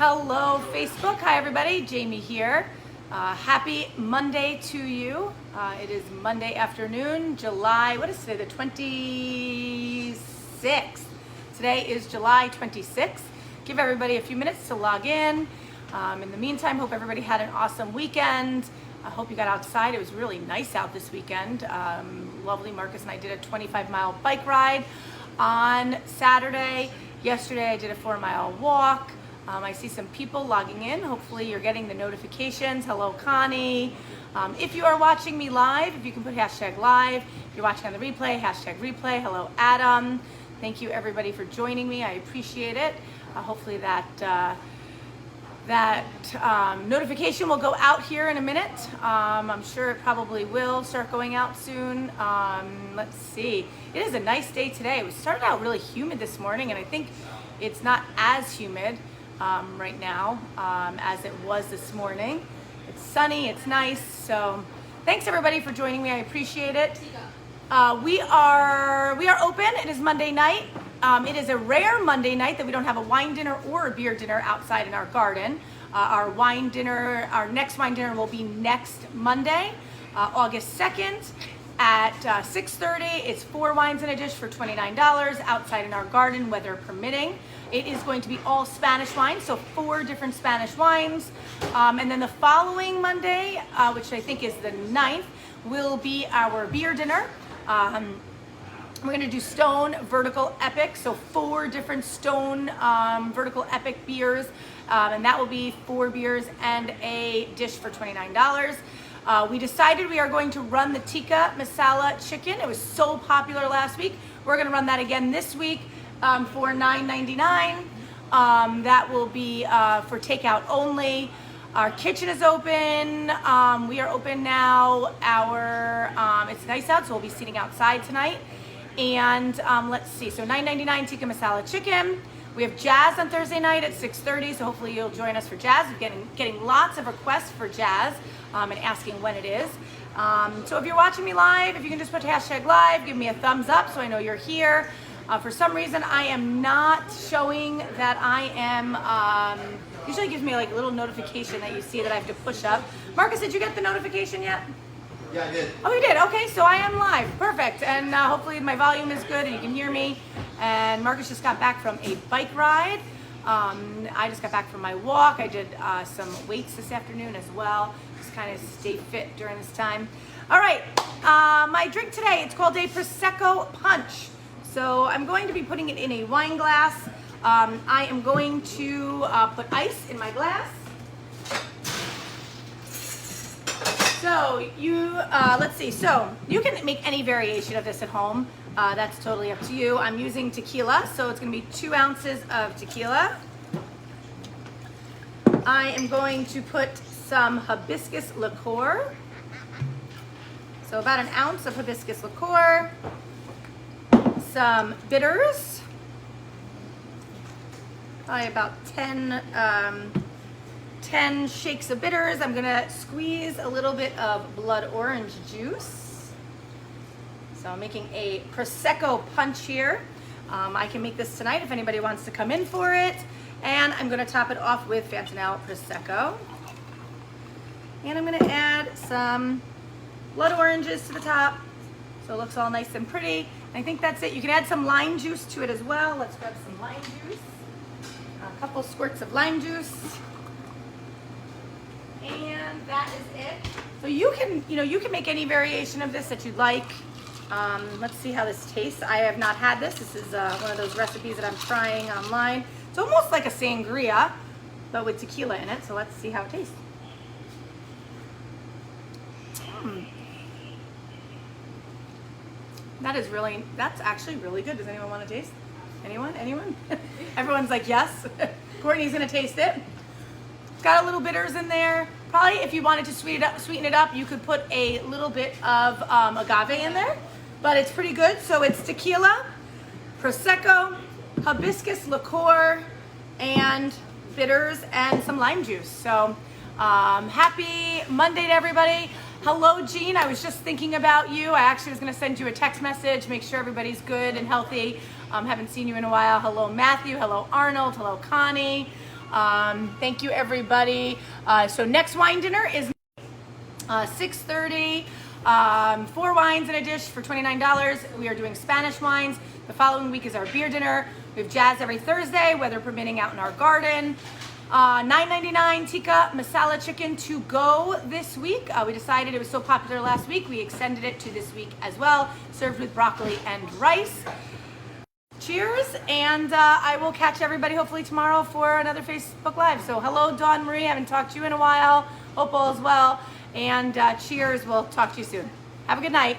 Hello, Facebook. Hi, everybody. Jamie here. Happy Monday to you. It is Monday afternoon, July, what is today? The 26th. Today is July 26th. Give everybody a few minutes to log in. In the meantime, hope everybody had an awesome weekend. I hope you got outside. It was really nice out this weekend. Lovely. Marcus and I did a 25-mile bike ride on Saturday. Yesterday, I did a 4-mile walk. I see some people logging in. Hopefully you're getting the notifications. Hello, Connie. If you are watching me live, if you can put hashtag live. If you're watching on the replay, hashtag replay. Hello, Adam. Thank you, everybody, for joining me. I appreciate it. Hopefully that notification will go out here in a minute. I'm sure it probably will start going out soon. Let's see. It is a nice day today. It started out really humid this morning, and I think it's not as humid right now as it was this morning. It's sunny, it's nice. So thanks everybody for joining me. I appreciate it. We are open. It is Monday night. It is a rare Monday night that we don't have a wine dinner or a beer dinner outside in our garden. Our next wine dinner will be next Monday, August 2nd at 6:30. It's 4 wines in a dish for $29 outside in our garden, weather permitting. It is going to be all Spanish wines, so 4 different Spanish wines. And then the following Monday, which I think is the 9th, will be our beer dinner. We're going to do Stone Vertical Epic, so 4 different Stone Vertical Epic beers, and that will be 4 beers and a dish for $29. We decided we are going to run the tikka masala chicken. It was so popular last week. We're going to run that again this week for $9.99. That will be for takeout only. Our kitchen is open. We are open now. It's nice out, so we'll be seating outside tonight. And let's see, so $9.99 tikka masala chicken. We have jazz on Thursday night at 6:30, so hopefully you'll join us for jazz. We're getting lots of requests for jazz and asking when it is. So if you're watching me live, if you can just put hashtag live, give me a thumbs up so I know you're here. For some reason, I am not showing that I am, usually it gives me like a little notification that you see that I have to push up. Marcus, did you get the notification yet? Yeah, I did. Oh, you did? Okay, so I am live. Perfect. And hopefully my volume is good and you can hear me. And Marcus just got back from a bike ride. I just got back from my walk. I did some weights this afternoon as well. Just kind of stay fit during this time. All right, my drink today, it's called a Prosecco Punch. So I'm going to be putting it in a wine glass. I am going to put ice in my glass. So let's see, so you can make any variation of this at home. That's totally up to you. I'm using tequila, so it's gonna be 2 ounces of tequila. I am going to put some hibiscus liqueur. So about 1 ounce of hibiscus liqueur. Some bitters. Probably about 10 shakes of bitters. I'm gonna squeeze a little bit of blood orange juice. So I'm making a Prosecco punch here. I can make this tonight if anybody wants to come in for it. And I'm gonna top it off with Fantanelle Prosecco. And I'm gonna add some blood oranges to the top so it looks all nice and pretty. And I think that's it. You can add some lime juice to it as well. Let's grab some lime juice. A couple squirts of lime juice. And that is it. So you can make any variation of this that you'd like. Let's see how this tastes. I have not had this. This is one of those recipes that I'm trying online. It's almost like a sangria, but with tequila in it. So let's see how it tastes. That's actually really good. Does anyone want to taste? Anyone? Everyone's like, yes. Courtney's gonna taste it. It's got a little bitters in there. Probably if you wanted to sweeten it up, you could put a little bit of agave in there, but it's pretty good. So it's tequila, Prosecco, hibiscus liqueur, and bitters and some lime juice. So happy Monday to everybody. Hello, Jean. I was just thinking about you. I actually was going to send you a text message, make sure everybody's good and healthy. Haven't seen you in a while. Hello, Matthew. Hello, Arnold. Hello, Connie. Thank you, everybody. So next wine dinner is 6:30. 4 wines in a dish for $29. We are doing Spanish wines. The following week is our beer dinner. We have jazz every Thursday, weather permitting, out in our garden. $9.99 tikka masala chicken to go this week. We decided it was so popular last week, we extended it to this week as well, served with broccoli and rice. Cheers, and I will catch everybody hopefully tomorrow for another Facebook Live. So hello, Dawn Marie, I haven't talked to you in a while. Hope all is well, and cheers, we'll talk to you soon. Have a good night.